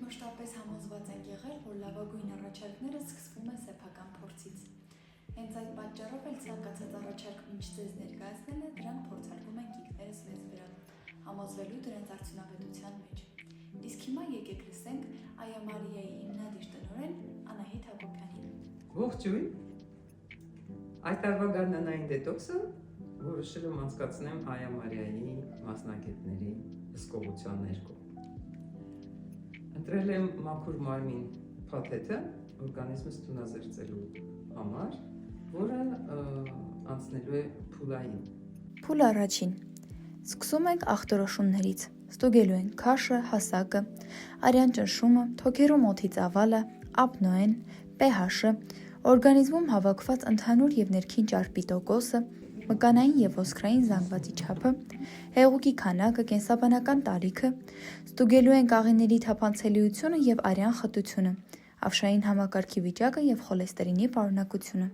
մշտապես համոզված ենք եղել, որ լավագույն առաջարկները սկսվում է սեփական փորձից։ Հենց այդ պատճառով էլ ցանկացած առաջարկ մինչ ձեզ ներկայացնելն է, դրանք փորձարկում ենք ինքներս մեզ վրա, համոզվելու դրանց արդյունավետության մեջ։ Իսկ հիմա եկեք լսենք Այա Մարիայի հիմնադիր տնօրեն Անահիտ Հակոբյանին։ Ողջույն։ Այդ տարվա գարնանային դետոքսը որոշել եմ անցկացնեմ Այա Մարիայի մասնագետների հսկողության ներքո։ Ընտրել եմ մաքուր մարմին փաթեթը օրգանիզմս թունազերծելու համար, որը անցնելու է փուլային։ Փուլ առաջին։ Սկսում ենք ախտորոշումներից։ Ստուգելու ենք քաշը, հասակը, արյան ճնշումը, թոքերու մոթի ծավալը, ապնոեն, pH-ը, օրգանիզմում հավաքված ընդհանուր եւ ներքին ճարպի տոկոսը, մկանային եւ ոսկրային զանգվածի չափը, հեղուկի քանակը, կենսաբանական տարիքը, ստուգելու ենք աղիների թափանցելիությունը եւ արյան խտությունը, ավշային համակարգի վիճակը եւ խոլեստերինի պարունակությունը։